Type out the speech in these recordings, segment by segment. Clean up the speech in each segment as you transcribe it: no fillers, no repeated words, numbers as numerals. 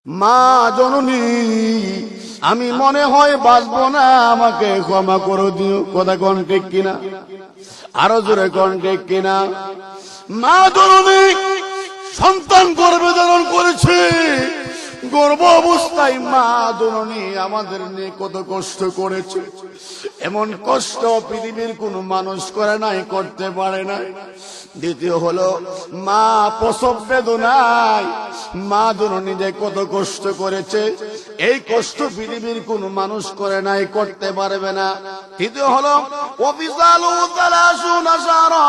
মা জননী, আমি মনে হয় বাঁচবো না, আমাকে ক্ষমা করে দিও। কথা কোন ঠিক কিনা? আরো জোরে কোন ঠিক কিনা? মা জননী সন্তান গর্ভে ধারণ করেছে, গর্ভ অবস্থায় মা জননী আমাদের নিয়ে কত কষ্ট করেছে। এমন কষ্ট পৃথিবীর কোন মানুষ করে নাই, করতে পারে নাই। দ্বিতীয় হলো মা প্রসব বেদনায় মা জননী যে কত কষ্ট করেছে, এই কষ্ট পৃথিবীর কোন মানুষ করে নাই, করতে পারবে না। তৃতীয় হলো অফিসালু তালাশুনা শাহরা,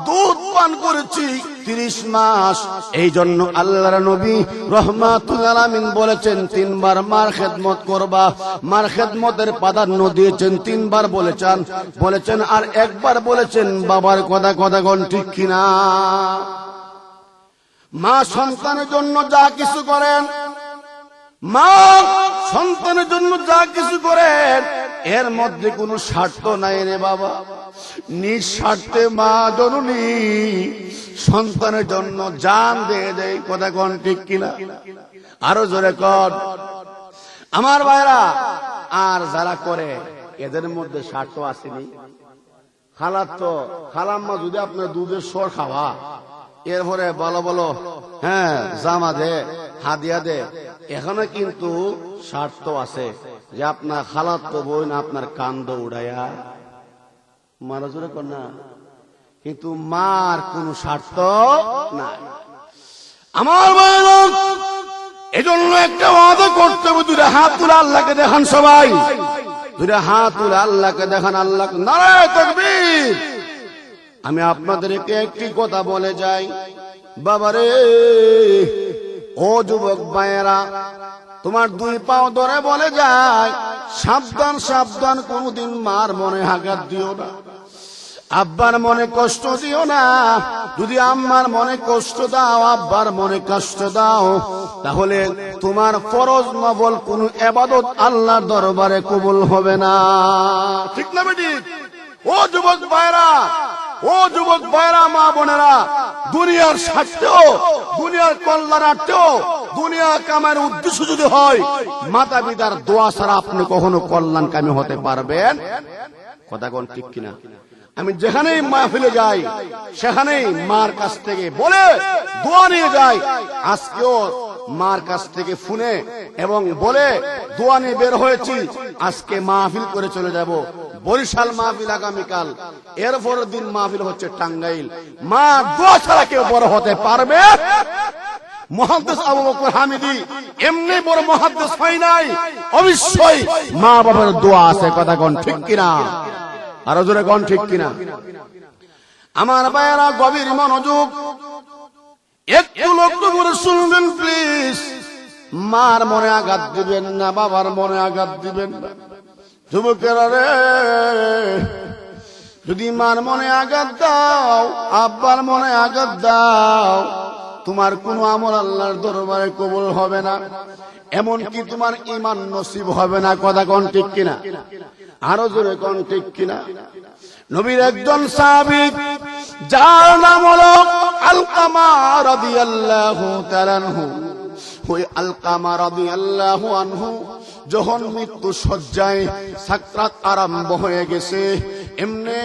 দুধ পান করেছি 30 মাস। এই জন্য আল্লাহর নবী রাহমাতুল আলামিন বলেছেন 3 বার মার খেদমত করবা। মার খেদমতের প্রাধান্য দিয়েছেন 3 বার বলেছেন আর একবার বলেছেন বাবার কথা। কথা কোন ঠিক কিনা? মা সন্তানের জন্য যা কিছু করেন, মা সন্তানের জন্য যা কিছু করেন, এর মধ্যে কোনো স্বার্থ নাই রে বাবা। নিঃস্বার্থে মা জননী সন্তানের জন্য জান দিয়ে দেয়। কথা কোন ঠিক কিনা? আরো জোরে কর। আমার ভাইরা, আর যারা করে এদের মধ্যে স্বার্থ আসেনি। খালাম্মা যদি আপনার দুধের সর খাওয়া, এরপরে বলো বলো হ্যাঁ জামা দে, হাদিয়া দে, এখানে কিন্তু স্বার্থ আছে যে আপনার খালাতো বোন আপনার কান্দ উড়াইয়া মারা জোরে কর না, কিন্তু মার কোন স্বার্থ নাই। আমার ভাইরা, এজন্য একটা ওয়াদা করতে হবে, 2 হাত তুলে আল্লাহকে দেখান সবাই, 2 হাত তুলে আল্লাহকে দেখান। আল্লাহ নারায়ে তাকবীর। আমি আপনাদেরকে একটি কথা বলে যাই, বাবারে ও যুবক ভাইয়েরা, তোমার 2 পাও ধরে বলে যায়, সাবধান সাবধান, কোনদিন মার মনে আঘাত দিও না, আব্বার মনে কষ্ট দিও না। যদি আম্মার মনে কষ্ট দাও, আব্বার মনে কষ্ট দাও, তাহলে তোমার ফরজ নফল কোন ইবাদত আল্লাহর দরবারে কবুল হবে না। ঠিক না বেটি? ও যুবক ভাইরা, ও যুবক ভাইরা, মা বোনেরা, দুনিয়ার স্বার্থেও, দুনিয়ার কল্যাণার্থেও, দুনিয়া কামার উদ্দেশ্য যদি হয়, মাতা পিতার দোয়া ছাড়া আপনি কখনো কল্যাণকামী হতে পারবেন? কথা কোন ঠিক কিনা? আমি যেখানেই মাহফিলে যাই, সেখানেই মার কাছ থেকে বলে দোয়া নিয়ে যাই। আজকেও মার কাছ থেকে ফোনে এবং বলে দোয়া নিয়ে বের হয়েছি। আজকে মাহফিল করে চলে যাব বরিশাল মাহফিল, আগামীকাল এরপরের দিন মাহফিল হচ্ছে টাঙ্গাইল। মা দোয়া ছাড়া কেউ বড় হতে পারবে? মুহাদ্দিস আবু বকর হামিদি এমনি বড় মুহাদ্দিস হয় নাই, অবশ্যই মা বাবার দোয়া আছে। কথা কোন ঠিক কিনা? আরো জোরে কোন ঠিক কিনা? আমার ভাইয়েরা, গভীর মনোযোগ, একটু লক্ষ্য করে শুনবেন প্লিজ। মার মনে আঘাত দিবেন না, বাবার মনে আঘাত দিবেন না। যুবকেরা রে, যদি মার মনে আঘাত দাও, আব্বার মনে আঘাত দাও, তোমার কোন আমল আল্লাহর দরবারে কবুল হবে না, এমনকি তোমার ঈমান নসিব হবে না। কথা কোন ঠিক কিনা? আরো জোরে কোন ঠিক কিনা? নবীর একজন সাহাবী, যার নাম হলো আলকামা রাদিয়াল্লাহু তাআলা আনহু, ওই আলকামা রাদিয়াল্লাহু আনহু যখন মৃত্যু শয্যায় সাকরাত আরম্ভ হয়ে গেছে, এমনি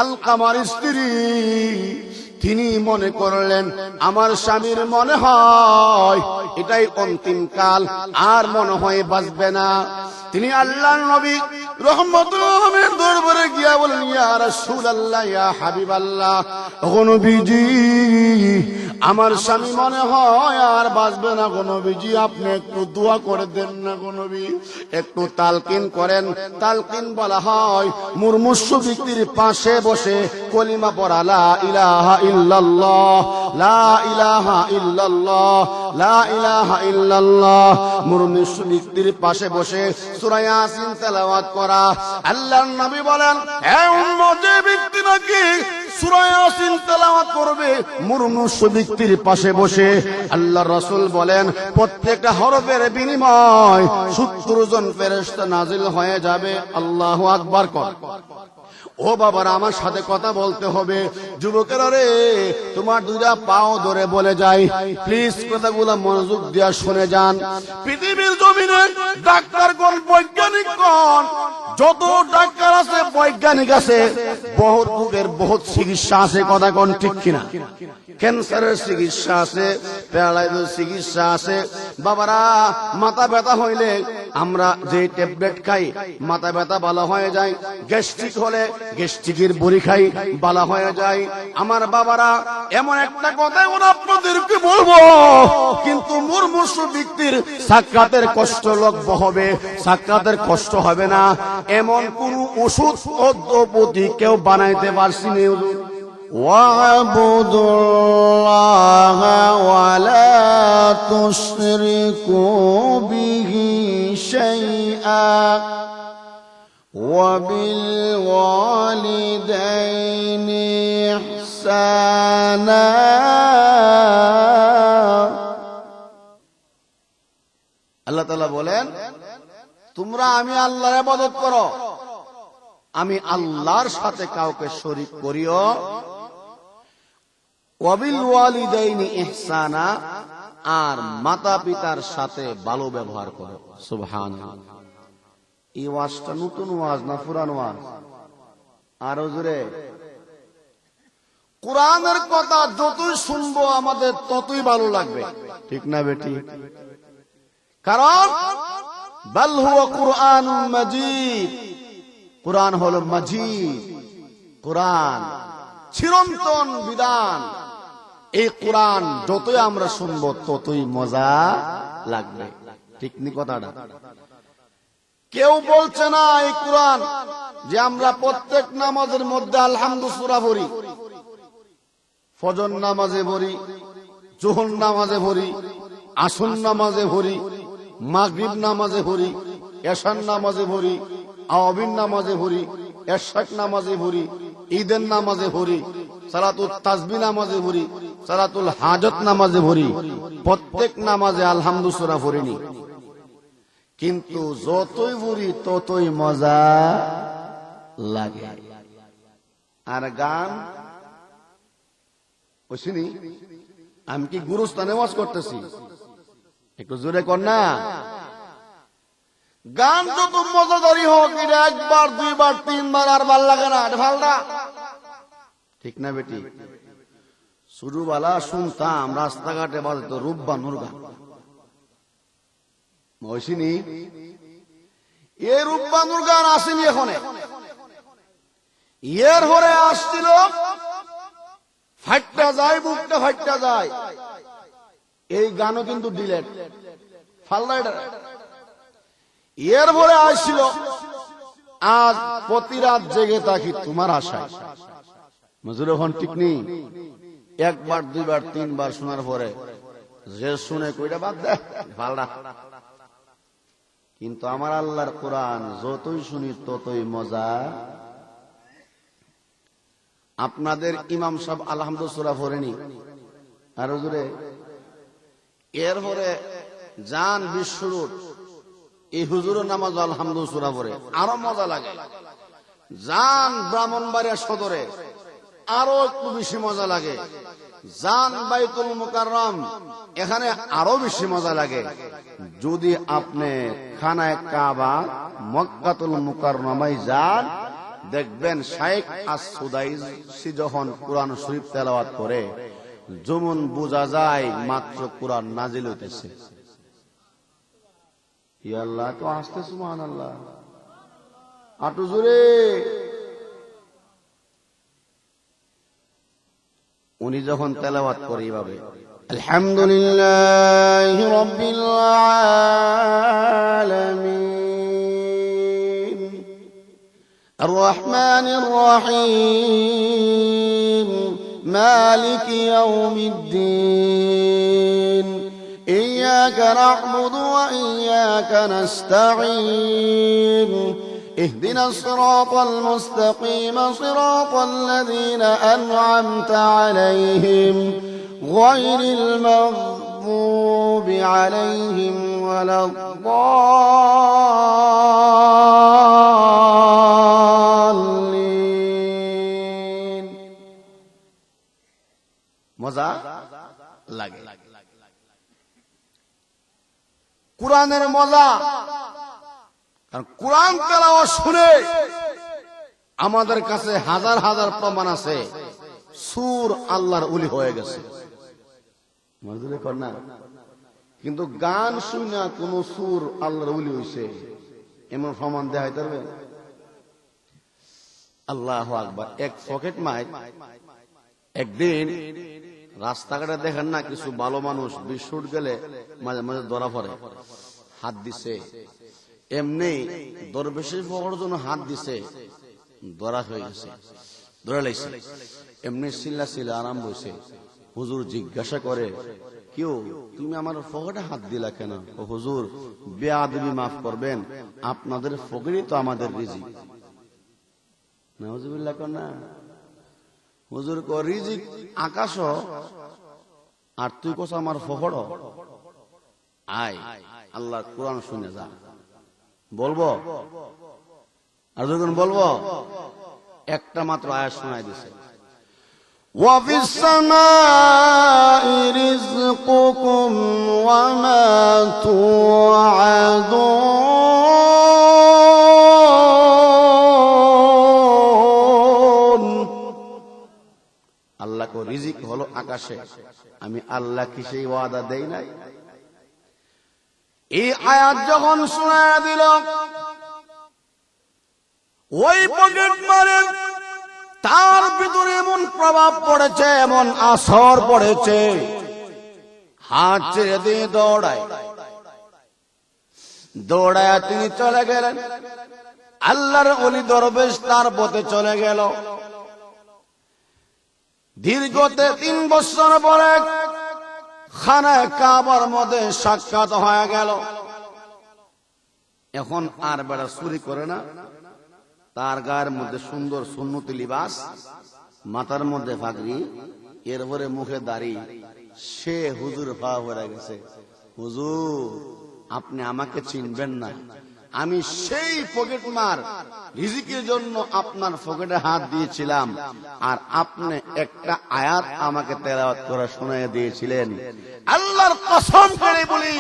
আলকামার স্ত্রী তিনি মনে করলেন, আমার স্বামীর মনে হয় এটাই অন্তিম কাল, আর মনে হয় বাঁচবে না। তিনি আল্লাহর নবী রাহমাতুল্লাহ আলাইহির দরবারে গিয়া বলেন, ইয়া রাসূলুল্লাহ, ইয়া হাবিবাল্লাহ, ও নবীজি, আমার স্বামী মনে হয় আর বাঁচবে না গো নবীজি, আপনি একটু দোয়া করে দেন না গো নবী, একটু তালকিন করেন। তালকিন বলা হয় মুমূর্ষু ব্যক্তির পাশে বসে কলিমা পড়া, লা ইলাহা ইল্লাল্লাহ, লা ইলাহা ইল্লাল্লাহ, লা ইলাহা ইল্লাল্লাহ। মুমূর্ষু ব্যক্তির পাশে বসে সূরা ইয়াসিন তেলাওয়াত করা। আল্লাহর নবী বলেন, হে উম্মত, যে ব্যক্তি নাকি সূরা ইয়াসিন তেলাওয়াত করবে মুমূর্ষু ব্যক্তির পাশে বসে, আল্লাহর রাসূল বলেন প্রত্যেকটা হরফের বিনিময় 70 জন ফেরেশতা নাজিল হয়ে যাবে। আল্লাহু আকবার কর। ও বাবারা, আমার সাথে কথা বলতে হবে। যুবকেরা রে, তোমার দুইটা পাও ধরে বলে যাই, প্লিজ কথাগুলো মনোযোগ দিয়া শুনে যান। পৃথিবীর জমিনে ডাক্তারগণ, বৈজ্ঞানিকগণ, যত ডাক্তার আছে, বৈজ্ঞানিক আছে, বহুত রোগের বহুত চিকিৎসা আছে, কথা কোন ঠিক কিনা? ক্যান্সারের চিকিৎসা আছে, প্যারালাইসিসের চিকিৎসা আছে। বাবারা, মাথা ব্যথা হইলে আমরা যে ট্যাবলেট খাই, মাথা ব্যথা ভালো হয়ে যায়। গ্যাস্ট্রিক হলে গ্যাস্ট্রিকের বড়ি খাই, ভালো হয়ে যায়। আমার বাবারা, এমন একটা কথা ওরা আপনাদেরকে বলবো, কিন্তু মুমূর্ষ ব্যক্তির সাক্ষাতের কষ্ট লঘব হবে, সাক্ষাতের কষ্ট হবে না, এমন কোন ওষুধ পদ্ধতি কেউ বানাইতে পারছি না। وَاعْبُدُوا اللَّهَ وَلَا تُشْرِكُوا بِهِ شَيْئًا وَبِالْوَالِدَيْنِ إِحْسَانًا। আল্লাহ তাআলা বলেন, তোমরা আমি আল্লাহর ইবাদত করো, আমি আল্লাহর সাথে কাউকে শরীক করিও। ওয়াবিল ওয়ালিদাইনি ইহসানা, আর মাতা পিতার সাথে ভালো ব্যবহার করো। সুবহানাল্লাহ। এই ওয়াজটা নতুন ওয়াজ না পুরান ওয়াজ? আরো জোরে। কোরআনের কথা যতই শুনবো আমাদের ততই ভালো লাগবে, ঠিক না বেটি? কারণ বাল হুয়া কুরআনুম মাজিদ, কোরআন হলো মাজিদ, কোরআন চিরন্তন বিধান। এই কোরআন যতই আমরা শুনবো ততই মজা লাগবে, ঠিক নি কথাটা? কেউ বলছে না এই কোরআন যে আমরা প্রত্যেক নামাজের মধ্যে আলহামদু সূরা পড়ি, ফজর নামাজে পড়ি, যোহর নামাজে পড়ি, আসর নামাজে পড়ি, মাগরিব নামাজে পড়ি, এশার নামাজে পড়ি, আওয়াবিন নামাজে পড়ি, এশাক নামাজে পড়ি, ঈদের নামাজে পড়ি, সালাতুল তাসবিহ নামাজে পড়ি, সালাতুল হাজত নামাজে পড়ি। প্রত্যেক নামাজে আলহামদু সূরা পড়িনি, কিন্তু যতই পড়ি ততই মজা লাগে। আর গান বুঝিনি, আমি কি গুরুস্থানে ওয়াজ করতেছি? একটু জোরে কর না। গান যত মজাদারি হোক, এটা একবার দুইবার তিনবার আর ভাল লাগে না, এটা ভাল না, ঠিক না বেটি? শুরুবেলা শুনতাম রাস্তাঘাটে বাজতো রূপবানুর গান, বুঝিনি? এই রূপবানুর গান আসেনি এখনে, এর হরে আসছিল ফাইটটা যায়, বুকটা ফাইটটা যায়। এই গানও কিন্তু ডিলেট, ফাল্লাইডার। এর ভরে আসছিল আজ প্রতি রাত জেগে থাকি তোমার আশায়। মজুর এখন ঠিক নেই, একবার দুইবার তিনবার শোনার পরে যে শুনে কইটা বাদ দে, ভালরা। কিন্তু আমার আল্লাহর কোরআন যতই শুনি ততই মজা। আপনাদের ইমাম সাহেব আলহামদু সূরা পড়েনি, আরো জোরে। এরপরে জান বিশ্বরূপ এই হুজুরের নামাজ আলহামদু সূরা পড়ে, আরো মজা লাগে। জান ব্রাহ্মণবাড়িয়া সদরে, আরো একটু বেশি মজা লাগে। জান বাইতুল মুকাররম, এখানে আরো বেশি মজা লাগে। যদি আপনি খানায়ে কাবা মক্কাতুল মুকাররমায় যান, দেখবেন শাইখ আস-সুদাইসি যখন কোরআন শরীফ তেলাওয়াত করে, যেমন বোঝা যায় মাত্র কোরআন নাজিল হইতেছে। ইয়া আল্লাহ, তো আসতে সুবহানাল্লাহ, আটু জোরে। উনি যখন তেলাওয়াত করে এইভাবে, আলহামদুলিল্লাহি রাব্বিল আলামিন আর রহমানির রহিম মালিকি ইয়াউমিদ্দিন ইয়্যাকা না'বুদু ওয়া ইয়্যাকা নাস্তাঈন اهدنا الصراط المستقيم صراط الذين أنعمت عليهم غير المغضوب عليهم ولا الضالين কোরআনের মজা। কারণ কোরআন তেলাওয়াত শুনে আমাদের কাছে হাজার হাজার প্রমাণ আছে সূর আল্লাহর ওলি হয়ে গেছে। মজুরি কর না, কিন্তু গান শুনে কোন সূর আল্লাহর ওলি হইছে এমন প্রমাণ দেয়া হইতে পারবে? আল্লাহু আকবার। এক পকেট মাইক একদিন রাস্তাঘাটে দেখেন না, কিছু ভালো মানুষ বিস্কুট গেলে মাঝে মাঝে ধরা পড়ে, হাত দিছে, এমনি দরবেশের পকড়ার জন্য হাত দিছে, ধরা হয়ে গেছে, ধরে লাইছে, এমনি চিল্লা চিল্লা আরম্ভ হয়েছে। হুজুর জিজ্ঞাসা করে, কেউ তুমি আমার পকেটে হাত দিলা কেন? ও হুজুর, বেয়াদবি মাফ করবেন, আপনাদের পকেটই তো আমাদের রিজিক। নাউজুবিল্লাহ কর না। হুজুর কো রিজিক আকাশ, আর তুই কোস আমার পকেট। আয় আল্লাহর কোরআন শুনে যা। বলবো আর যখন বলবো, একটা মাত্র আয়াত শোনায় দিছে, ওয়া ফিস সামাই রিজকুকুম ওয়া মা তুআদুন। আল্লাহ কো রিজিক হলো আকাশে, আমি আল্লাহ কি সেই ওয়াদা দেই নাই? এই আয়াত যখন শোনায়া দিল, ওই পকেট মারে তার ভিতরে এমন প্রভাব পড়েছে, এমন আসর পড়েছে, হাত ছেড়ে দিয়ে দৌড়ায় দৌড়ায় তিনি চলে গেলেন। আল্লাহর ওলি দরবেশ তার পথে চলে গেল। দীর্ঘতে 3 বছর পরে খানায়ে কাবার মধ্যে সাক্ষাৎ হয়ে গেল। এখন আর বেড়া চুরি করে না, তার গায়ের মধ্যে সুন্দর সুন্নতি লিবাস, মাথার মধ্যে পাগড়ি, এরপরে মুখে দাড়ি। সে হুজুর পা হয়ে গেছে, হুজুর আপনি আমাকে চিনবেন না, আমি সেই পকেট মার, রিজিকের জন্য আপনার পকেটে হাত দিয়েছিলাম, আর আপনি একটা আয়াত আমাকে তেলাওয়াত করে শোনায় দিয়েছিলেন। আল্লাহর কসম করে বলি,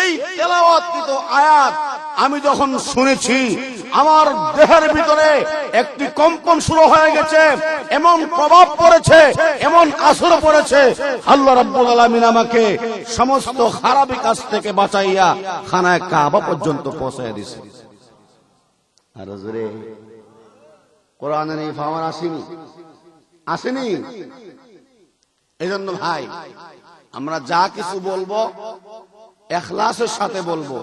এই তেলাওয়াতকৃত আয়াত আমি যখন শুনেছি, আমার দেহের ভিতরে একটি কম্পন শুরু হয়ে গেছে, এমন প্রভাব পড়েছে, এমন আসর পড়েছে, আল্লাহ রাব্বুল আলামিন আমাকে সমস্ত খারাপি কাজ থেকে বাঁচাইয়া খানায়ে কাবা পর্যন্ত পৌঁছায় দিয়েছে। আর জোরে কোরআনের এই পাওয়ার আসেনি, আসেনি? এজন্য ভাই, আমরা যা কিছু বলবো ইখলাসের সাথে বলবো,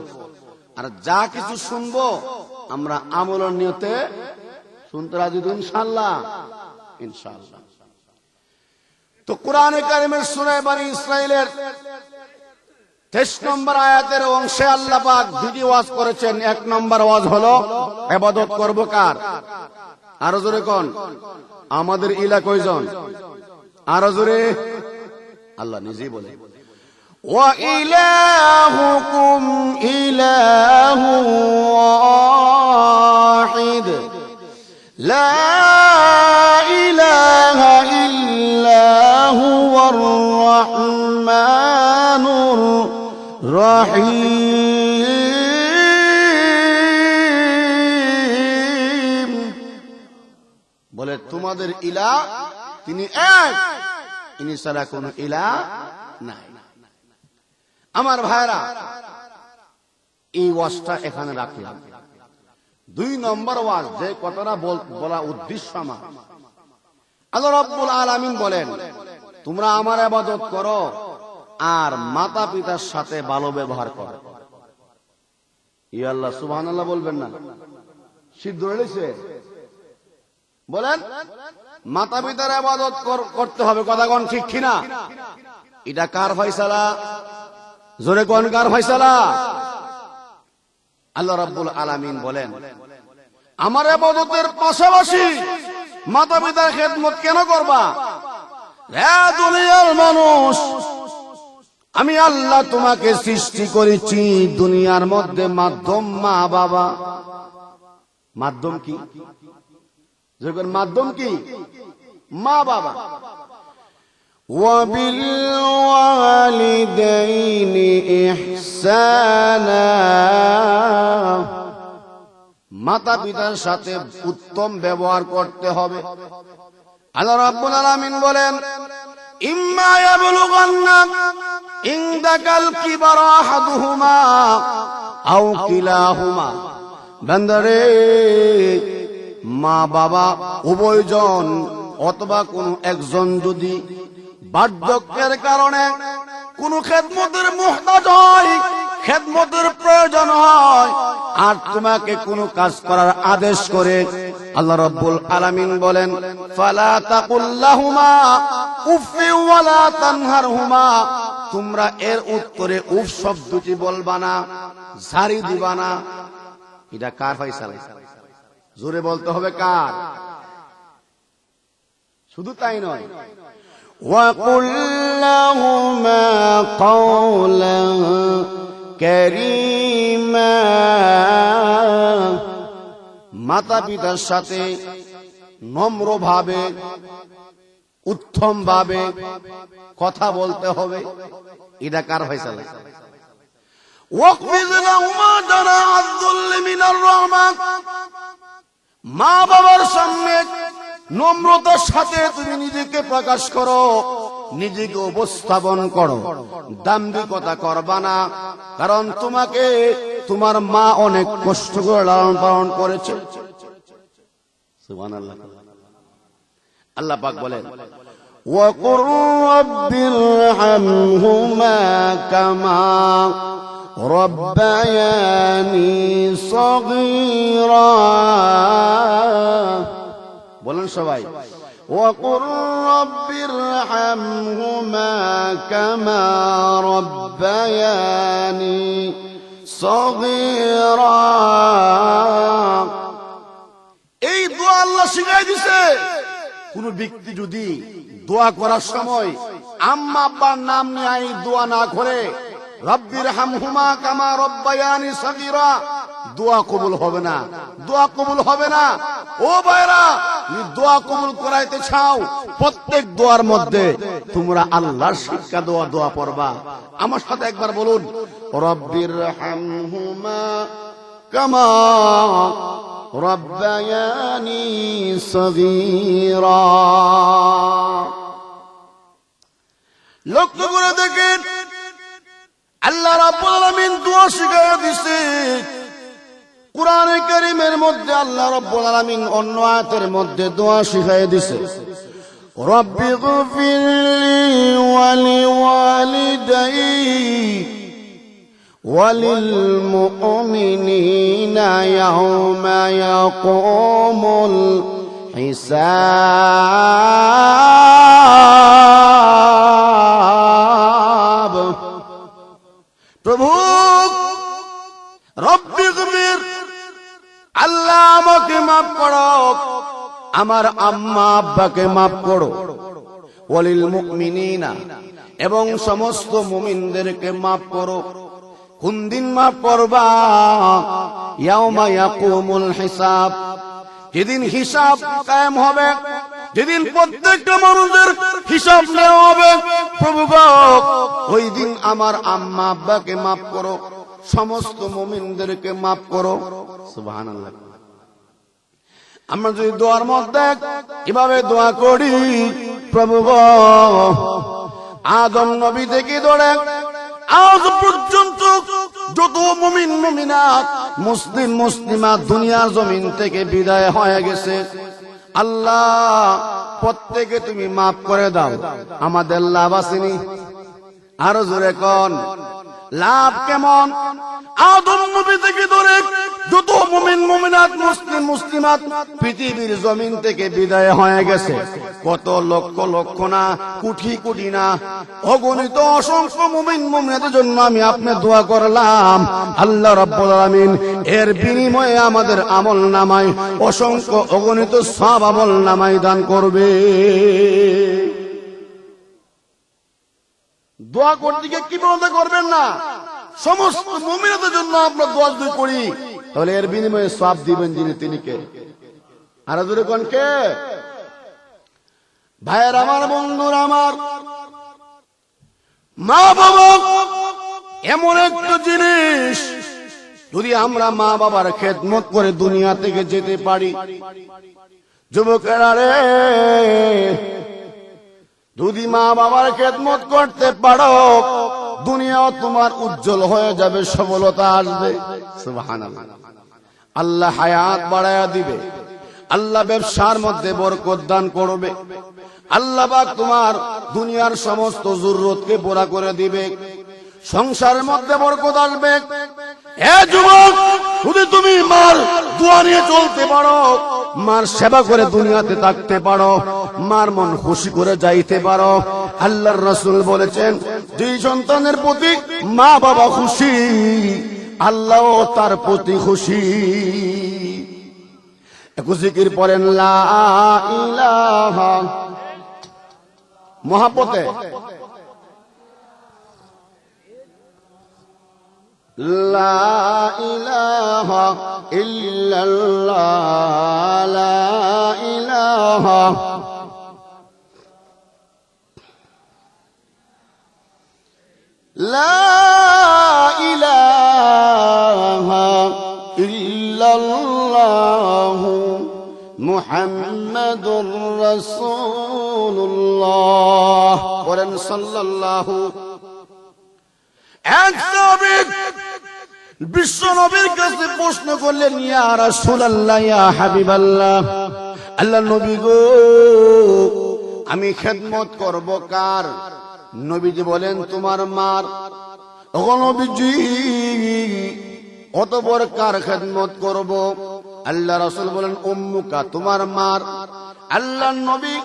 আর যা কিছু শুনবো আমরা আমলের নিয়তে শুনতে রাজি তো ইনশাআল্লাহ। ইনশাআল্লাহ। তো কোরআনে কারিমের সূরা বনী ইসরাইলের 23 নম্বর আয়াতের অংশে আল্লাহ পাক দুটি ওয়াজ করেছেন। 1 নম্বর ওয়াজ হলো ইবাদত করব কার? আরো জোরে কোন? আমাদের ইলা কয়জন? আরো জোরে। আল্লাহ নিজেই বলে, ওয়া ইলাহুকুম ইলাহু ওয়াহিদ লা ইলাহা ইল্লা হুয়ার রাহমানুর রহিম। বলে তোমাদের ইলাহ তিনি এক, ইনি ছাড়া কোন ইলাহ নাই। আমার ভাইরা, এই ওয়াজটা এখানে রাখলাম। 2 নম্বর ওয়াজ, যে কথাটা বলা উদ্দেশ্য আমার, আল্লাহ রাব্বুল আলামিন বলেন তোমরা আমার ইবাদত করো আর মাতা পিতার সাথে ভালো ব্যবহার করো। ইয়া আল্লাহ, সুবহানাল্লাহ বলবেন না? সিদ্ধ হয়েছে বলেন, মাতা পিতার ইবাদত করতে হবে, কথা কোন ঠিক কিনা? এটা কার ফয়সালা? জোরে কোন কার ফয়সালা? আল্লাহ রাব্বুল আলামিন বলেন আমার ইবাদতের পাশাপাশি মাতা পিতার খেদমত কেন করবা? হে দুনিয়ার মানুষ, আমি আল্লাহ তোমাকে সৃষ্টি করেছি দুনিয়ার মধ্যে মাধ্যম মা বাবা। মাধ্যম কি? যখন মাধ্যম কি? মা বাবা। ওয়াবিলওয়ালিদাইনি ইহসানা, মাতা পিতার সাথে উত্তম ব্যবহার করতে হবে। আল্লাহ রাব্বুল আলামিন বলেন, ইম্মা ইয়াবলুগান্না ইনদাকাল কিবারা আহাদুহুমা আও কিলাহুমা, বান্দারে মা বাবা উভয়জন অথবা কোন একজন যদি বার্ধক্যের কারণে কোন খেদমতের মুহতাজ হয়, খেদমতের প্রয়োজন হয়, আর তোমাকে কোন কাজ করার আদেশ করে, আল্লাহ রাব্বুল আলামিন বলেন, ফালা তাকুল্লাহুমা উফি ওয়ালা তানহারহুমা, তোমরা এর উত্তরে উফ শব্দটি বলবা না, ঝাড়ি দিবা না। এটা কার ফয়সালা? জোরে বলতে হবে কার? শুধু তাই নয়, ওয়াকুল লাহুমা কাওলান কারীমা, মাতা পিতার সাথে নম্রভাবে উত্তম ভাবে কথা বলতে হবে। এটা কার ফয়সালা? ওয়াকফিজ লাহুমা জানাআদ যুল্লি মিনার রাহমা, মা বাবার সামনে নম্রতার সাথে তুমি নিজেকে প্রকাশ করো, নিজেকে উপস্থাপন করো, দাম্ভিকতা করবা না, কারণ তোমাকে তোমার মা অনেক কষ্ট করে লালন পালন করেছে। সুবহানাল্লাহ। আল্লাহ পাক বলেন, ওয়াকুর রাব্বিরহামহুমা কামা রব্বায়ানি সগীরা, বলেন সবাই, ওয়াকুর রাব্বিরহামহুমা কামা রব্বায়ানি সগীরা। এই দোয়া আল্লাহ শিখাই দিছে। কোন ব্যক্তি যদি দোয়া করার সময় আম্মা আব্বার নাম নিয়ে এই দোয়া না করে, রব্বিরহামহুমা কামা রব্বায়ানি সগীরা, দোয়া কবুল হবে না, দোয়া কবুল হবে না। ও ভাইরা, তুমি দোয়া কবুল করাইতে চাও, প্রত্যেক দোয়ার মধ্যে তোমরা আল্লাহর শিক্ষা দোয়া দোয়া পড়বা। আমার সাথে একবার বলুন, রব্বিরহামহুমা কামা রব্বায়ানি সগীরা। লক্ষ্য করে দেখেন, আল্লাহ রাব্বুল আলামিন দোয়া শিখাইয়া দিছে। কুরআনে কারীমের মধ্যে আল্লাহ রাব্বুল আলামিন অন্য আয়াতের মধ্যে দোয়া শিখাইয়া দিছে, রব্বি গফিরলি ওয়া লিওয়ালিদাইয়া ওয়ালিল মুমিনিনা ইয়াওমা ইয়াকুমুল হিসাব। প্রভু রব্বি গফির, আল্লাহ আমাকে মাফ করো, আমার আম্মা আব্বাকে মাফ করো, ওয়ালিল মুমিনিনা, এবং সমস্ত মুমিনদেরকে মাফ করো। কোন দিন মাফ করবা? ইয়াউমা ইয়াকুমুল হিসাব, যেদিন হিসাব কায়েম হবে, যেদিন প্রত্যেকটা মানুষের হিসাব নেওয়া হবে। প্রভু গো, ওই দিন আমার আম্মা আব্বাকে মাফ করো, সমস্ত মুমিনদেরকে মাফ করো। সুবহানাল্লাহ। আমরা যদি দোয়ার মধ্যে এভাবে দোয়া করি, প্রভু গো, আদম নবী থেকে ধরে আজ পর্যন্ত যত মুমিন মুমিনাত, মুসলিম মুসলিমাত দুনিয়ার জমিন থেকে বিদায় হয়ে গেছে, আল্লাহ প্রত্যেকে তুমি মাফ করে দাও। আমাদের লাভ আসেনি? আরো জোরে কোন লাভ কেমন? আদম নবী থেকে ধরে যত মুমিন মুমিনাত, মুসলিম মুসলিমাত পৃথিবীর জমিন থেকে বিদায় হয়ে গেছে, কত লক্ষ লক্ষ না, কোটি কোটি না, অগণিত অসংখ্য মুমিন মুমিনাতের জন্য আমি আপনি দোয়া করলাম। আল্লাহ রাব্বুল আলামিন এর বিনিময়ে আমাদের আমল নামায় অসংখ্য অগণিত সওয়াব আমল নামায় দান করবে। দোয়া করতে গিয়ে কি বলতে করবেন না, সমস্ত মুমিনদের জন্য আমরা দোয়া যদি করি, তাহলে এর বিনিময়ে সওয়াব দিবেন যিনি, তিনি কে? আর জোরে কোন কে? ভাইয়ের আমার, বন্ধুরা আমার, মা বাবা এমন একটা জিনিস, যদি আমরা মা বাবার খেদমত করে দুনিয়া থেকে যেতে পারি, যুবকেরা রে, যদি মা বাবার খেদমত করতে পারো, দুনিয়াও তোমার উজ্জ্বল হয়ে যাবে, সফলতা আসবে। সুবহানাল্লাহ। আল্লাহ হায়াত বাড়ায়া দিবে, আল্লাহ ব্যবসার মধ্যে বরকত দান করবে, আল্লাহ পাক তোমার দুনিয়ার সমস্ত জরুরতকে পুরা করে দিবে, সংসারের মধ্যে বরকত আসবে। এ যুবক, যদি তুমি মার দোয়া নিয়ে চলতে পারো, মার সেবা করে দুনিয়াতে থাকতে পারো, মার মন খুশি করে যাইতে পারো, আল্লাহর রাসূল বলেছেন, দুই সন্তানের প্রতি মা বাবা খুশি, আল্লাহও তার প্রতি খুশি। একটু জিকির পড়েন, লা ইলাহা, মহাব্বতে লা ইলাহা ইল্লাল্লাহ, লা ইলাহা লা ইলাহা ইল্লাল্লাহ মুহাম্মাদুর রাসূলুল্লাহ। বলেন সাল্লাল্লাহু। এক সাহাবী বিশ্ব নবীর কাছে প্রশ্ন করলেন, ইয়া রাসূলুল্লাহ, ইয়া হাবিবাল্লাহ, আল্লাহর নবী গো, আমি খেদমত করব কার? নবীজি বলেন, তোমার মার। ও নবীজি, অতঃপর কার খেদমত করব? আল্লাহ রাসূল বলেন, উম্মুকা, তোমার মার। আল্লাহর নবী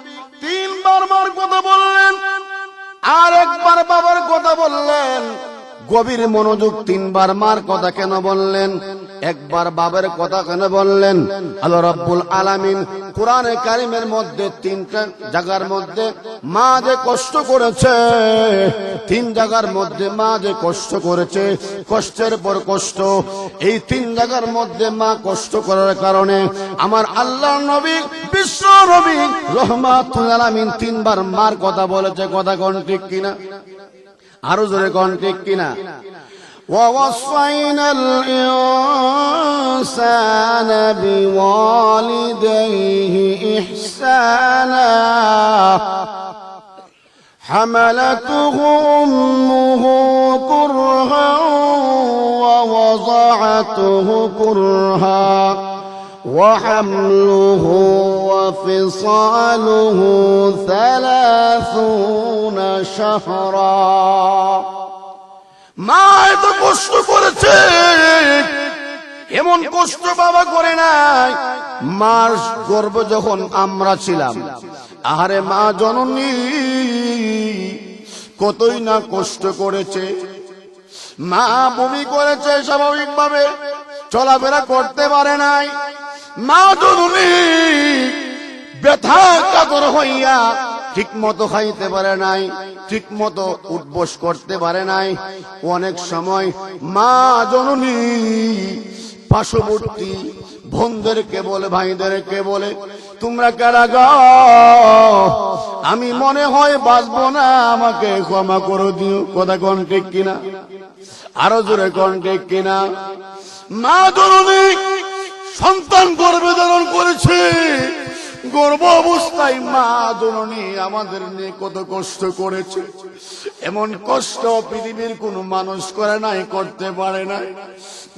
তিনবার মার কথা বললেন, আর একবার বাবার কথা বললেন। গভীর মনোযোগ, তিনবার মার কথা কেন বললেন, একবার বাবার কথা কেন বললেন? আল্লাহ রাব্বুল আলামিন কোরআনে কারীমের মধ্যে তিনটা জায়গার মধ্যে মা যে কষ্ট করেছে, তিন জায়গার মধ্যে মা যে কষ্ট করেছে, কষ্টের পর কষ্ট, এই তিন জায়গার মধ্যে মা কষ্ট করার কারণে আমার আল্লাহর নবী বিশ্ব নবী রহমাতুল আলামিন তিনবার মার কথা বলেছে। কথা কোন ঠিক কিনা? আরো জোরে কোন ঠিক কিনা? ووصينا الإنسان بوالديه إحسانا حملته أمه كرها ووضعته كرها وحمله وفصاله 30 شهرا। মা এত কষ্ট করেছে, এমন কষ্ট বাবা করে নাই। মার গর্ভ যখন আমরা ছিলাম, আহারে মা জননী কতই না কষ্ট করেছে। মা বমি করেছে, স্বাভাবিকভাবে চলাফেরা করতে পারে নাই। মা জননী ব্যথা কাতর হইয়া ঠিক মতো খাইতে পারে নাই, ঠিক মতো উঠবস করতে পারে নাই। অনেক সময় মা জননী পার্শ্ববর্তী বোনদেরকে বলে, ভাইদেরকে বলে, তোমরা কারা গো, আমি মনে হয় বাঁচবো না, আমাকে ক্ষমা করে দিও। কথা কোন ঠিক কিনা? আরো জোরে কোন ঠিক কিনা? মা জননী সন্তান গর্ভে ধারণ করেছে, গর্ভ অবস্থায় মা জননী আমাদের নিয়ে কত কষ্ট করেছে। এমন কষ্ট পৃথিবীর কোন মানুষ করে নাই, করতে পারে নাই।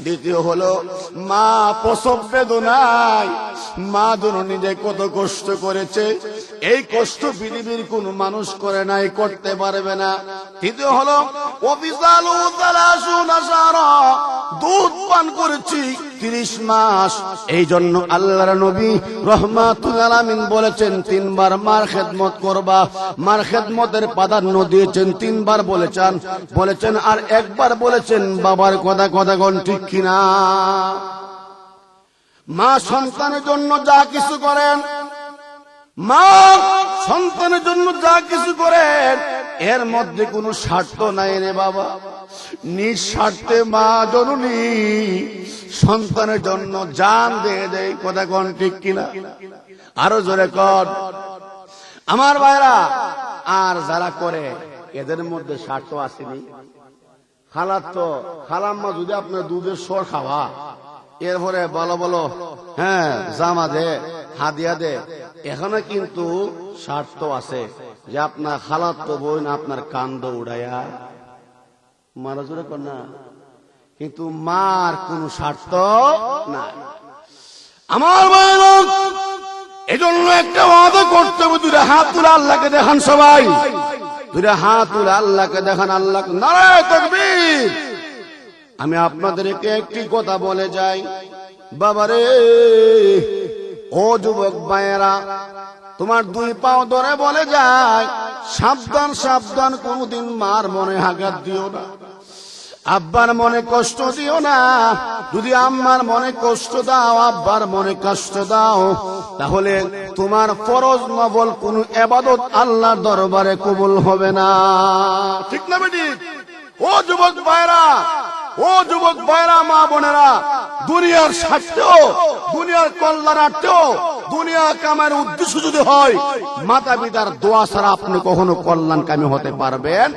দ্বিতীয় হলো মা প্রসব বেদনায় মা জননী যে কত কষ্ট করেছে, এই কষ্ট পৃথিবীর কোন মানুষ করে নাই, করতে পারবে না। তৃতীয় হলো ওয়াফিসালু 30 শাহরা, দুধ পান করেছি 30 মাস। এই জন্য আল্লাহর নবী রহমাতুল আলামিন বলেছেন, তিনবার মার খেদমত করবা। মার খেদমতের প্রাধান্য দিয়েছেন, তিনবার বলেছেন, আর একবার বলেছেন বাবার কথা। কথা কোন ঠিক কিনা? মা সন্তানের জন্য যা কিছু করেন, মা সন্তানের জন্য যা কিছু করেন, এর মধ্যে কোনো স্বার্থ নাই রে বাবা। নিঃস্বার্থে মা জননী সন্তানের জন্য জান দিয়ে দেয়। কথা কোন ঠিক কিনা? আরো জোরে কর আমার ভাইরা। আর যারা করে এদের মধ্যে স্বার্থ আসেনি। খালাম্মা যদি আপনার দুধের সর খাওয়া, এরপরে বলো বলো হ্যাঁ জামা দে, হাদিয়া দে, এখানে কিন্তু স্বার্থ আছে যে আপনার খালাতো বোন আপনার কান্দ উড়াইয়া মারা জোরে কর না, কিন্তু মার কোন স্বার্থ না। আমার ভাইরা, এজন্য একটা ওয়াদা করতে হবে, দুইটা হাত তুলে আল্লাহকে দেখান, সবাই দুইটা হাত তুলে আল্লাহকে দেখান। আল্লাহ নারায়ে তাকবীর। আমি আপনাদেরকে একটি কথা বলে যাই, বাবারে ও যুবক ভাইয়েরা, তোমার দুই পাও ধরে বলে যায়, সাবধান সাবধান, কোনদিন মার মনে আঘাত দিও না, আব্বার মনে কষ্ট দিও না। যদি আম্মার মনে কষ্ট দাও, আব্বার মনে কষ্ট দাও, তাহলে তোমার ফরজ নফল কোন ইবাদত আল্লাহর দরবারে কবুল হবে না। ঠিক না বেটি? ও যুবক ভাইরা, ও যুবক ভাইরা, মা বোনেরা, দুনিয়ার স্বার্থেও, দুনিয়ার কল্যাণার্থেও, দুনিয়া কামার উদ্দেশ্য যদি হয়, মাতা পিতার দোয়া ছাড়া আপনি কখনো কল্যাণকামী হতে পারবেন?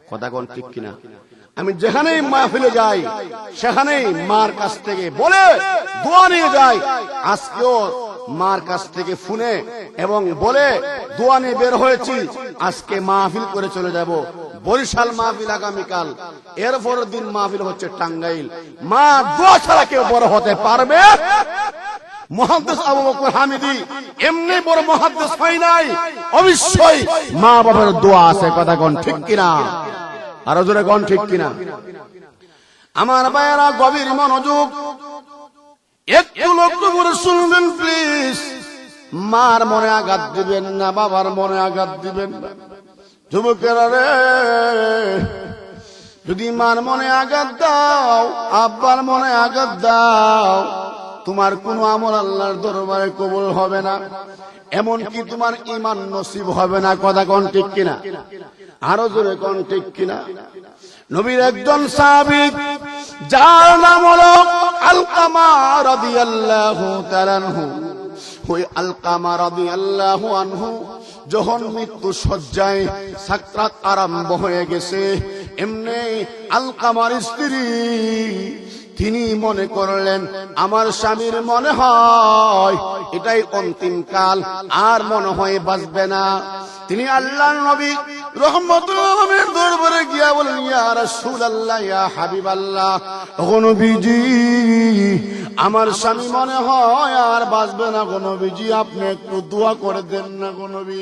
কথা কোন ঠিক কিনা? আমি যেখানেই মাহফিলে যাই, সেখানেই মার কাছ থেকে বলে দোয়া নিয়ে যাই। আজকেও মার কাছ থেকে ফোনে এবং বলে দোয়া নিয়ে বের হয়েছি। আজকে মাহফিল করে চলে যাব বরিশাল মাহফিল, আগামীকাল এরপরের দিন মাহফিল হচ্ছে টাঙ্গাইল। মা দোয়া ছাড়া কেউ বড় হতে পারবে? মুহাদ্দিস আবু বকর হামিদি এমনি বড় মুহাদ্দিস হয় নাই, অবশ্যই মা বাবার দোয়া আছে। কথা কোন ঠিক কিনা? আরো জোরে কোন ঠিক কিনা? আমার ভাইয়েরা, গভীর মনোযোগ, একটু লক্ষ্য করে শুনবেন প্লিজ। মার মনে আঘাত দিবেন না, বাবার মনে আঘাত দিবেন না। যুবকেরা রে, যদি মার মনে আঘাত দাও, আব্বার মনে আঘাত দাও, তোমার কোন আমল আল্লাহর দরবারে কবুল হবে না, এমনকি তোমার ঈমান নসিব হবে না। কথা কোন ঠিক কিনা? আরো জোরে কোন ঠিক কিনা? নবীর একজন সাহাবী, যার নাম হলো আলকামা রাদিয়াল্লাহু তাআলা আনহু, ওই আলকামা রাদিয়াল্লাহু আনহু যখন মৃত্যু শয্যায় সাকরাত আরম্ভ হয়ে গেছে, এমনি আলকামার স্ত্রী তিনি মনে করলেন, আমার স্বামীর মনে হয় এটাই অন্তিম কাল, আর মনে হয় বাঁচবে না। তিনি আল্লাহর নবী রাহমাতুল আলামিনের দরবারে গিয়া বলেন, ইয়া রাসূলুল্লাহ, ইয়া হাবিবাল্লাহ, ও নবীজি, আমার স্বামী মনে হয় আর বাঁচবে না গো নবীজি, আপনি একটু দোয়া করে দেন না গো নবী,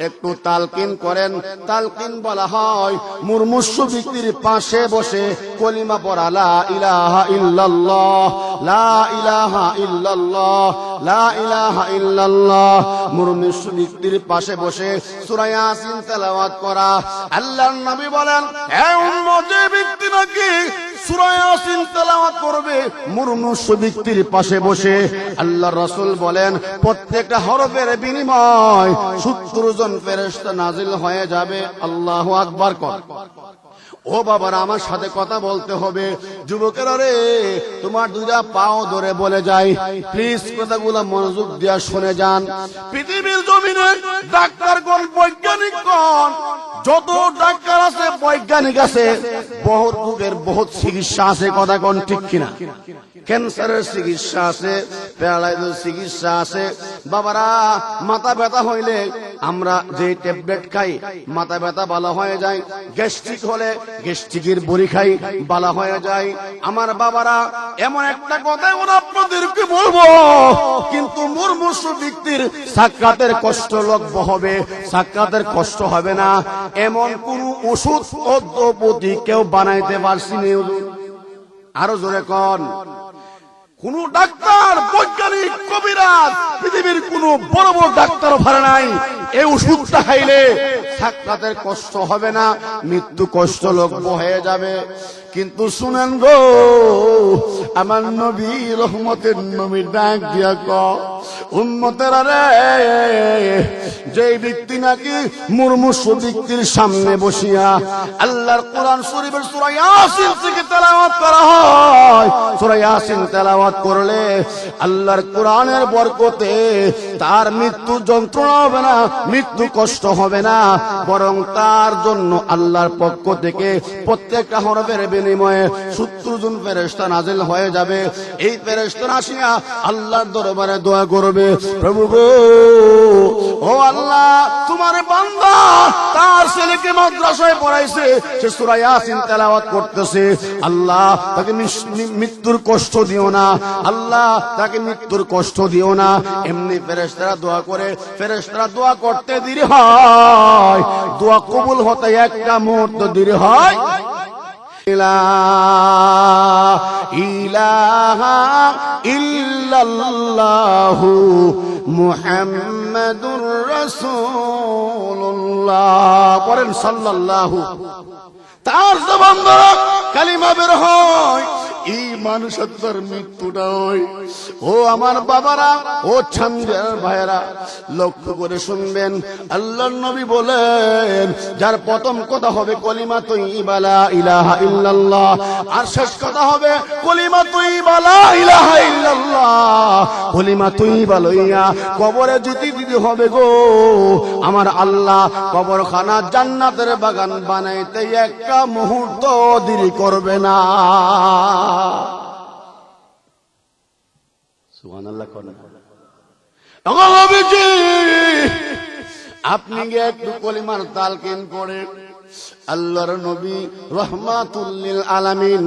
একটু তালকিন করেন। তালকিন বলা হয় মুমূর্ষু ব্যক্তির পাশে বসে কলিমা পড়া, লা ইলাহা ইল্লাল্লাহ, লা ইলাহা ইল্লাল্লাহ, লা ইলাহা ইল্লাল্লাহ। মুমূর্ষু ব্যক্তির পাশে বসে সূরা ইয়াসিন তেলাওয়াত করা। আল্লাহর নবী বলেন, হে উম্মত, যে ব্যক্তি নাকি সূরা ইয়াসিন তেলাওয়াত করবে মুমূর্ষু ব্যক্তির পাশে বসে, আল্লাহর রাসূল বলেন প্রত্যেকটা হরফের বিনিময় 70 জন ফেরেশতা নাজিল হয়ে যাবে। আল্লাহু আকবার কর। ও বাবারা, আমার সাথে কথা বলতে হবে। যুবকেরা রে, তোমার দুইটা পাও ধরে বলে যাই, প্লিজ কথাগুলো মনোযোগ দিয়া শুনে যান। পৃথিবীর জমিনে ডাক্তারগণ, বৈজ্ঞানিকগণ, যত ডাক্তার আছে, বৈজ্ঞানিক আছে, বহুত রোগের বহুত চিকিৎসা আছে। কথা কোন ঠিক কিনা? ক্যান্সারের চিকিৎসা আছে, প্যারালাইসিসের চিকিৎসা আছে। বাবারা, মাথা ব্যথা হইলে আমরা যে ট্যাবলেট খাই, মাথা ব্যথা ভালো হয়ে যায়। গ্যাস্ট্রিক হলে গ্যাস্ট্রিকের বড়ি খাই, ভালো হয়ে যায়। আমার বাবারা, এমন একটা কথা ওরা আপনাদেরকে বলবো, কিন্তু মুমূর্ষু ব্যক্তির সাকরাতের কষ্ট লঘু হবে, সাকরাতের কষ্ট হবে না, এমন কোন ওষুধ পদ্ধতি কেউ বানাইতে পারছি না। আরো জোরে কোন? কোন ডাক্তার, বৈজ্ঞানিক, কবিরাজ, পৃথিবীর কোন বড় বড় ডাক্তারও পারে নাই এই ওষুধটা খাইলে সাকরাতের কষ্ট হবে না, মৃত্যু কষ্ট লঘু হয়ে যাবে। কিন্তু শুনেন গো, আমার নবী রহমতের নবী ডাক দিয়া কয়, উম্মতেরা রে, যে ব্যক্তি নাকি মুমূর্ষু ব্যক্তির সামনে বসিয়া আল্লাহর কোরআন শরীফের সূরা ইয়াসিন থেকে তেলাওয়াত করা হয়, সূরা ইয়াসিন তেলাওয়াত করলে আল্লাহর কোরআনের বরকতে তার মৃত্যু যন্ত্রণা হবে না, মৃত্যু কষ্ট হবে না, বরং তার জন্য আল্লাহর পক্ষ থেকে প্রত্যেকটা হরফের বিনিময়ে 70 জন ফেরেশতা নাজিল হয়ে যাবে। এই ফেরেশতারা আসিয়া আল্লাহর দরবারে দোয়া করবে, প্রভু গো, ও আল্লাহ, তোমার বান্দা তার ছেলেকে মাদ্রাসায় পড়াইছে, সে সূরা ইয়াসিন তেলাওয়াত করতেছে, আল্লাহ তাকে মৃত্যুর কষ্ট দিও না, আল্লাহ তাকে মৃত্যুর কষ্ট দিও না। এমনি ফেরেশতারা দোয়া করে, ফেরেশতারা দোয়া করতে দেরি হয়, দোয়া কবুল হতে একটা মুহূর্ত দেরি হয়। লা ইলাহা ইল্লাল্লাহু মুহাম্মাদুর রাসূলুল্লাহ পড়েন সাল্লাল্লাহু। তার জবান দ্বারা কালিমা বের হয়, ঈমান সত্তর মৃত্যুটা হয়। ও আমার বাবারা, ও ছান্দের ভাইরা, লক্ষ্য করে শুনবেন, আল্লাহর নবী বলেন, যার প্রথম কথা হবে কলিমা তাইয়্যিবা লা ইলাহা ইল্লাল্লাহ, আর শেষ কথা হবে কলিমা তাইয়্যিবা লা ইলাহা ইল্লাল্লাহ। কলিমা তাইয়্যিবা লইয়া কবরে যেতে দিতে হবে গো আমার আল্লাহ, কবরখানা জান্নাতের বাগান বানাইতে একটা মুহূর্ত দেরি করবে না। সুবহানাল্লাহ। আপনি গিয়ে একটু কলিমার তালকিন করে আল্লাহর নবী রাহমাতুল লিল আলামিন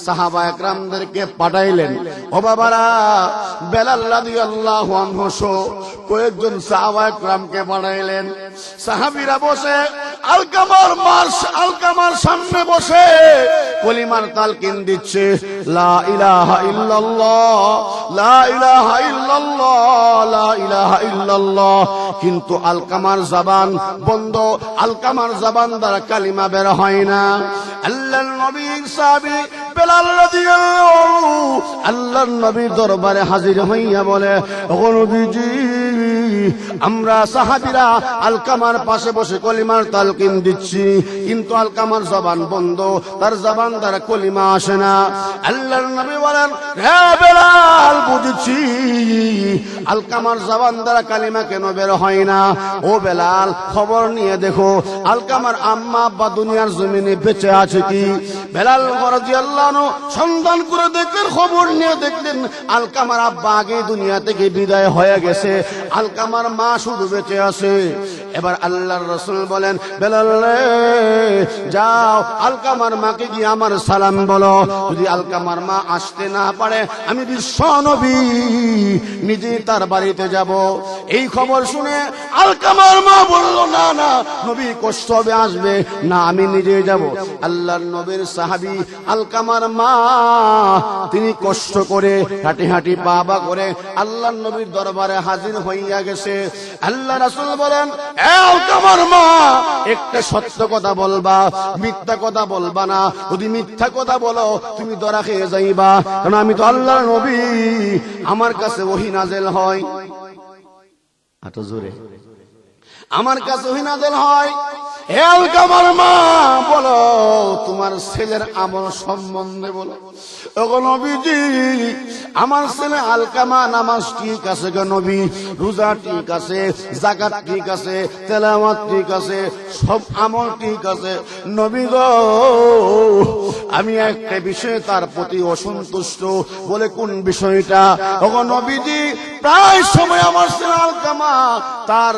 সাহাবা একরামদেরকে পাঠাইলেন। ও বাবারা, বেলাল রাদিয়াল্লাহু আনহু সহ কয়েকজন সাহাবা একরামকে পাঠাইলেন। সাহাবীরা বসে আলকামার সামনে বসে কলিমার তালকিন দিচ্ছে, লা ইলাহা ইল্লাল্লাহ, লা ইলাহা ইল্লাল্লাহ, লা ইলাহা ইল্লাল্লাহ। কিন্তু আলকামার জবান বন্ধ, আলকামার জবান দ্বারা কালিমা বের হয় না। আল্লাহর নবীর সাহাবী বেলাল রাদিয়াল্লাহু আল্লাহর নবীর দরবারে হাজির হইয়া বলে, ও নবীজি, আমরা সাহাবীরা আলকামার পাশে বসে কলিমার তালকিন দিচ্ছি, কিন্তু আলকামার জবান বন্ধ, তার জবান দ্বারা কলিমা আসে না। আল্লাহর নবী বলেন, হে বেলাল, বুঝছি আলকামার জবান দ্বারা কালিমা কেন বের হয় না। ও বেলাল, খবর নিয়ে দেখো আলকামার আম্মা আব্বা দুনিয়ার জমিনে বেঁচে আছে কি। বেলাল রাদিয়াল্লাহু আনহু সন্ধান করে দেখলেন, খবর নিয়ে দেখলেন আলকামার আব্বা আগে দুনিয়া থেকে বিদায় হয়ে গেছে, আলকামার মা শুধু বেঁচে আছে। এবার আল্লাহর রাসূল বলেন, বেলাল রে, যাও আলকামার মাকে গিয়ে আমার সালাম বলো। যদি আলকামার মা আসতে না পারে, আমি বিশ্ব নবী নিজে তার বাড়িতে যাব। এই খবর শুনে আলকামার মা বলল, না না নবী, কষ্ট হবে, আসবে না, আমি নিজে যাব। আল্লাহর নবীর সাহাবী আলকামার মা, তিনি কষ্ট করে হাঁটি হাঁটি পা বা করে আল্লাহর নবীর দরবারে হাজির হইয়া গেছে। আল্লাহ রাসূল বলেন, এ আলকামার মা, একটা সত্য কথা বলবা, মিথ্যা কথা বলবা না। যদি মিথ্যা কথা বলো তুমি ধরা খেয়ে যাইবা, কারণ আমি তো আল্লাহর নবী, আমার কাছে ওহী নাযিল হয়। এত জোরে আমার কাছে ওহী নাযিল হয়। হে আলকামার মা, বলো তোমার ছেলের আমল সম্বন্ধে বলো। ওগো নবীজি, আমার ছেলে আলকামা নামাজ ঠিক আছে গো নবী, রোজা ঠিক আছে, যাকাত ঠিক আছে, তেলাওয়াত ঠিক আছে, সব আমল ঠিক আছে নবী গো। আমি একটা বিষয়ে তার প্রতি অসন্তুষ্ট। বলে কোন বিষয়টা? ওগো নবীজি, প্রায় সময় আমার ছেলে আলকামা তার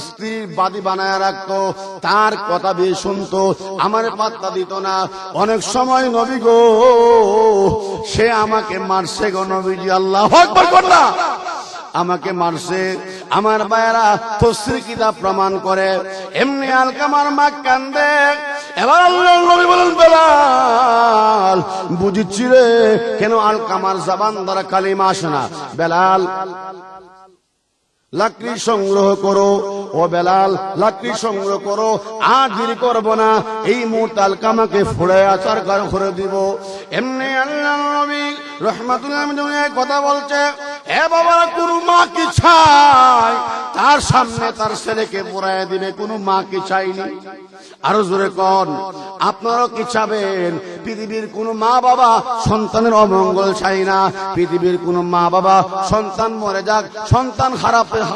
স্ত্রীর বাদী বানায় রাখতো, তার কথা বেশ শুনতো, আমার পাত্তা দিত না। অনেক সময় নবী গো সে আমাকে মারছে গো নবীজি। আল্লাহু আকবার করনা, আমাকে মারছে। আমার ভাইয়েরা তাফসীর কিতাব প্রমাণ করে। এমনি আলকামার মা কান্দে। এবার আল্লাহর নবী বলেন, বেলাল, বুঝিছি রে কেন আলকামার জবান দ্বারা কালিমা আসে না। বেলাল, লাকড়ি সংগ্রহ করো। ও বেলাল, লাকড়ি সংগ্রহ করো, আর দেরি করবো না, এই মুহূর্তে আলকামাকে ফুড়ে আচার করে দিব। এমনি আল্লাহর নবী রাহমাতুল্লাহ আলাইহি কথা বলছে। এ বাবা, কোন মা কি চায় তার সামনে তার ছেলেকে পুরাইয়া দিবে? কোন মা কি চাইনি? আরো জোরে কোন, আপনারাও কি চাবেন পৃথিবীর কোন মা বাবা সন্তানের অমঙ্গল চাই না, পৃথিবীর কোন মা বাবা সন্তান মরে যাক, সন্তান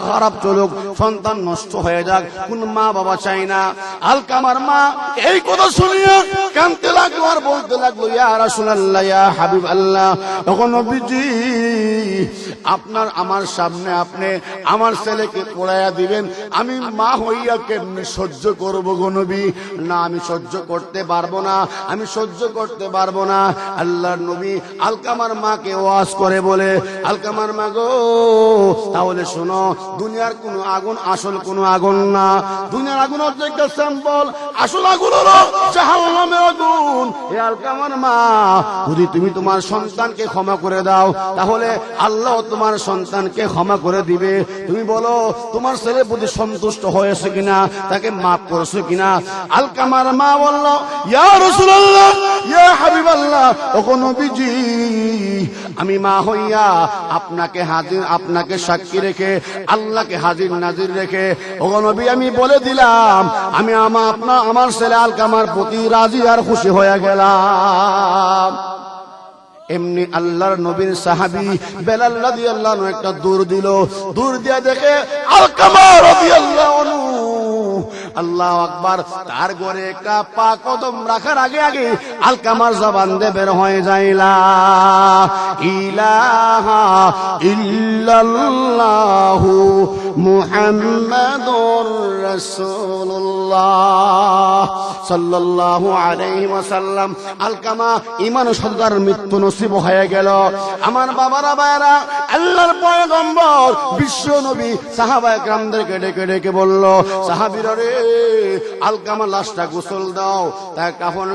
খারাপ চলুক, সন্তান নষ্ট হয়ে যাক, কোন মা বাবা চাই না। আলকামার মা এই কথা শুনিয়ে কাঁদতে লাগলো আর বলতে লাগলো, ইয়া রাসূলুল্লাহ, ইয়া হাবিবাল্লাহ, ওগো নবীজি, আপনার আমার সামনে আপনি আমার ছেলেকে পোড়াইয়া দিবেন, আমি মা হইয়া কেমনি সহ্য করব গো নবী? না, আমি সহ্য করতে পারবো না, আমি সহ্য করতে পারবো না। আল্লাহর নবী আলকামার মাকে ওয়াজ করে বলে, আলকামার মা গো, তাহলে শোনো, দুনিয়ার কোন আগুন আসল কোন আগুন না, দুনিয়ার আগুন হচ্ছে একটা স্যাম্পল, আসল আগুন হলো জাহান্নামের আগুন। হে আলকামার মা, যদি তুমি তোমার সন্তানকে ক্ষমা করে দাও, তাহলে আল্লাহ তোমার সন্তানকে ক্ষমা করে দিবে। তুমি বলো তোমার ছেলের প্রতি সন্তুষ্ট হয়েছে কিনা, তাকে মাফ করেছো কিনা? আলকামার মা বলল, ইয়া রাসূলুল্লাহ, ইয়া হাবিবাল্লাহ, ওগো নবীজি, আমি মা হইয়া আপনাকে সাক্ষী রেখে, আল্লাহকে হাজির নাজির রেখে, ওগো নবী, আমি বলে দিলাম, আমি আমার ছেলে আলকামার প্রতি রাজি আর খুশি হয়ে গেলাম। এমনি আল্লাহর নবীর সাহাবী বেলাল রাদিয়াল্লাহু আনহু একটা দূর দিল, দূর দিয়ে দেখে আলকামা রাদিয়াল্লাহু আনহু, আল্লাহু আকবার, তার ঘরে একটা পা কদম রাখার আগে আগে আলকামার জবান দিয়ে বের হয়ে যায়, লা ইলাহা ইল্লাল্লাহু মুহাম্মাদুর রাসূলুল্লাহ সাল্লাল্লাহু আলাইহি ওয়াসাল্লাম। আলকামা ঈমান ও সদকার মৃত্যু নসিব হয়ে গেল। আমার বাবারা ভাইরা, আল্লাহর পয়গম্বর বিশ্ব নবী সাহাবায়ে কেরামদেরকে ডেকে ডেকে বলল, সাহাবীরা রে, আলকামা লাশটা গোসল দাও, তার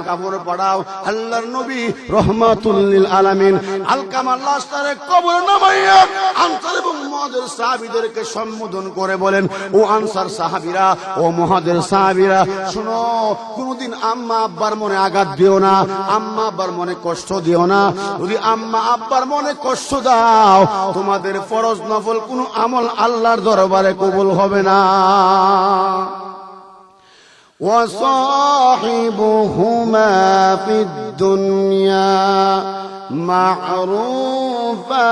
কাপড় পরাও। আল্লাহর নবী রহমাতুল লিল আলামিন আলকামার লাশটারে কবরে নামাইয়া আনসার এবং মুহাজির সাহাবীদেরকে সম্বোধন করে বলেন, ও আনসার সাহাবীরা, ও মুহাজির সাহাবীরা, শুনো, কোনদিন আম্মা আব্বার মনে আঘাত দিও না, আম্মা আব্বার মনে কষ্ট দিও না। যদি আম্মা আব্বার মনে কষ্ট দাও, তোমাদের ফরজ নফল কোন আমল আল্লাহর দরবারে কবুল হবে না। وصاحبهما في الدنيا معروفا।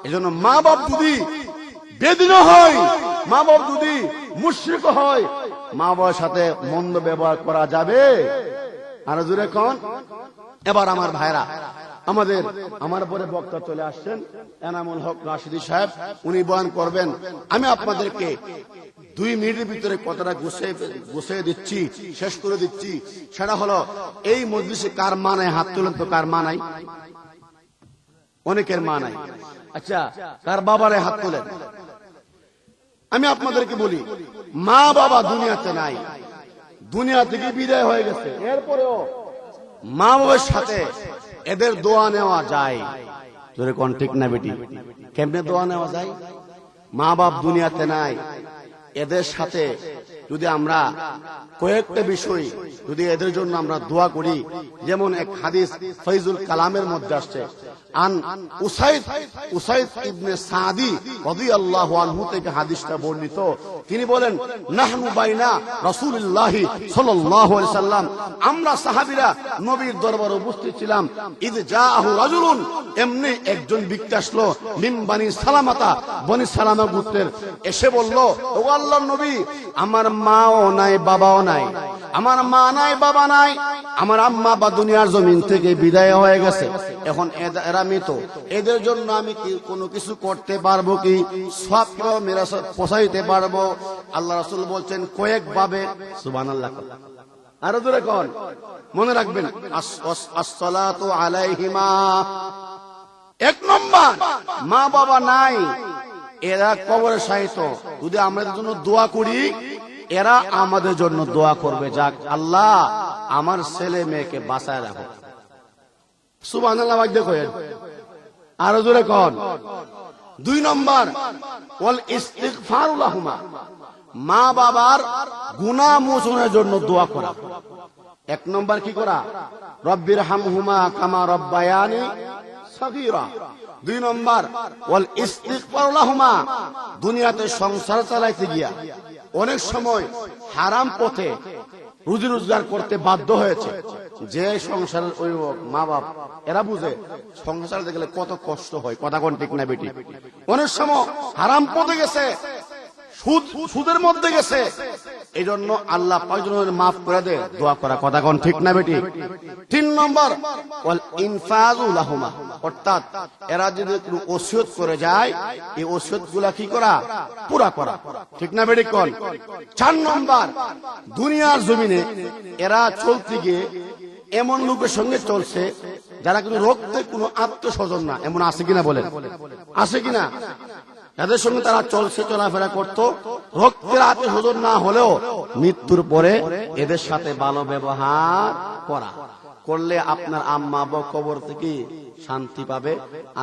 এজন্য মা বাপ যদি বেদিন হয়, মা বাপ যদি মুশরিক হয়, মা বাবার সাথে মন্দ ব্যবহার করা যাবে? আর জোরে কোন? এবার আমার ভাইরা, আমার পরে বক্তা চলে আসছেন এনামুল হক রাশিদী সাহেব, উনি বয়ান করবেন। আমি আপনাদেরকে 2 মিনিটের ভিতরে কথাটা গুছিয়ে দিচ্ছি, শেষ করে দিচ্ছি। সেটা হলো, এই মজলিসে কার মা নাই? হাত তুলেন তো, কার মা নাই? অনেকের মা নাই। আচ্ছা, কার বাবারে হাত তুলেন। আমি আপনাদেরকে বলি, মা বাবা দুনিয়াতে নাই, দুনিয়া থেকে বিদায় হয়ে গেছে, এরপরেও মা বাবার সাথে এদের দোয়া নেওয়া যায়। জোরে কোন ঠিক না বেটি? কেমনে দোয়া নেওয়া যায়? মা বাপ দুনিয়াতে নাই, এদের সাথে যদি আমরা কয়েকটা বিষয় যদি এদের জন্য আমরা দোয়া করি, যেমন এক হাদিস ফয়জুল কালামের মধ্যে আসছে, আন উসাইদ ইবনে সাদি রাদিয়াল্লাহু আনহু থেকে হাদিসটা বর্ণিত। তিনি বলেন, নাহনু বাইনা রাসূলুল্লাহি সাল্লাল্লাহু আলাইহি সাল্লাম, আমরা সাহাবীরা নবীর দরবারে উপস্থিত ছিলাম। ইদ জাআহু রাজুলুন, এমনি একজন ব্যক্তি আসলো, মিন বানি সালামাতা, বনি সালামা গোত্রের, এসে বলল, ও আল্লাহর নবী, আমার মাও নাই বাবাও নাই, আমার মা নাই বাবা নাই, আমার আম্মা বা দুনিয়ার জমিন থেকে বিদায় হয়ে গেছে, এখন এরা মৃত, এদের জন্য আমি কি কোনো কিছু করতে পারবো কি? সব মেরাস পৌঁছাইতে পারবো? আল্লাহ রাসূল বলছেন কয়েকভাবে। সুবহানাল্লাহ। আরো জোরে কোন? মনে রাখবেন, আসসালাতু আলাইহিমা। 1 নম্বর, মা বাবা নাই, এরা কবরে শায়িত, যদি আমরা এদের জন্য দোয়া করি, এরা আমাদের জন্য দোয়া করবে, যাক আল্লাহ আমার ছেলে মেয়েকে বাঁচায় রাখো। সুবহানাল্লাহ। দেখো, আরো জোরে কোন? 2 নম্বর, ওয়াল ইস্তিগফারু লাহুমা, মা বাবার গুনাহ মোচনের জন্য দোয়া করা। 1 নম্বর কি করা? রব্বির হামহুমা কামা রব্বায়ানি সাগীরা। 2 নম্বর, ওয়াল ইস্তিগফারু লাহুমা, দুনিয়াতে সংসার চালাইতে গিয়া অনেক সময় হারাম পথে রুজি রোজগার করতে বাধ্য হয়েছে, যে সংসারের অভিভাবক মা বাপ এরা বুঝে সংসার দেখলে কত কষ্ট হয়, কথা কোন ঠিক না বেটি? অনেক সময় হারাম পথে গেছে, সুদের মধ্যে গেছে, এই জন্য আল্লাহ পাঁচজনের মাফ করে দে, দোয়া করা, কথা কোন ঠিক না বেটি? 3 নম্বর ওয়াল ইনফাজু লাহুমা, অর্থাৎ এরা যদি কোনো ওসিয়ত করে যায় এই ওসিয়ত গুলা কি করা, পুরা করা, ঠিক না বেটি কোন? 4 নম্বর দুনিয়ার জমিনে এরা চলতে গিয়ে এমন লোকের সঙ্গে চলছে যারা কিন্তু রক্তে কোনো আত্মস্বজন না, এমন আছে কিনা বলেন? আছে কিনা? এদের সঙ্গে তারা চলছে, চলাফেরা করত, রক্তের আত্মস্বজন না হলেও মৃত্যুর পরে এদের সাথে ভালো ব্যবহার করা করলে আপনার আম্মা আব্বা কবর থেকে শান্তি পাবে,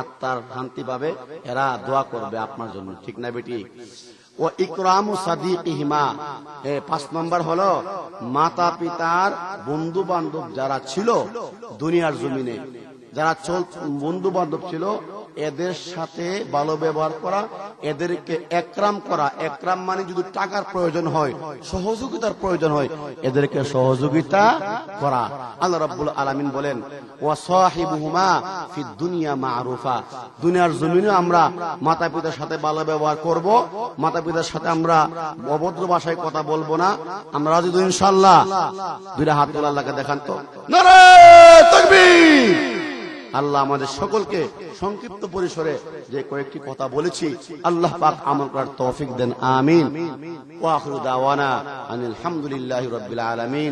আত্মার শান্তি পাবে, এরা দোয়া করবে আপনার জন্য, ঠিক না বেটি? ও ইকরামু সাদিকিহিমা, 5 নম্বর হলো মাতা পিতার বন্ধু বান্ধব যারা ছিল দুনিয়ার জমিনে, যারা বন্ধু বান্ধব ছিল এদের সাথে ভালো ব্যবহার করা, এদেরকে একরাম করা। একরাম মানে যদি টাকার প্রয়োজন হয়, সহযোগিতার প্রয়োজন হয়, এদেরকে সহযোগিতা করা। আল্লাহ রাব্বুল আলামিন বলেন ওয়া সাহিবুহুমা ফিদ দুনিয়া মারুফা, দুনিয়ার জমিনে আমরা মাতা পিতার সাথে ভালো ব্যবহার করব, মাতা পিতার সাথে আমরা অভদ্র ভাষায় কথা বলবো না। আমরা রাজি তো ইনশাআল্লাহ? দুইটা হাত তুলে আল্লাহকে দেখান তো, নারে তাকবীর। আল্লাহ আমাদের সকলকে সংক্ষিপ্ত পরিসরে যে কয়েকটি কথা বলেছি আল্লাহ পাক আমল করার তৌফিক দেন, আমিন। ওয়া আখিরু দাওয়ানা আনিল হামদুলিল্লাহি রাব্বিল আলামিন।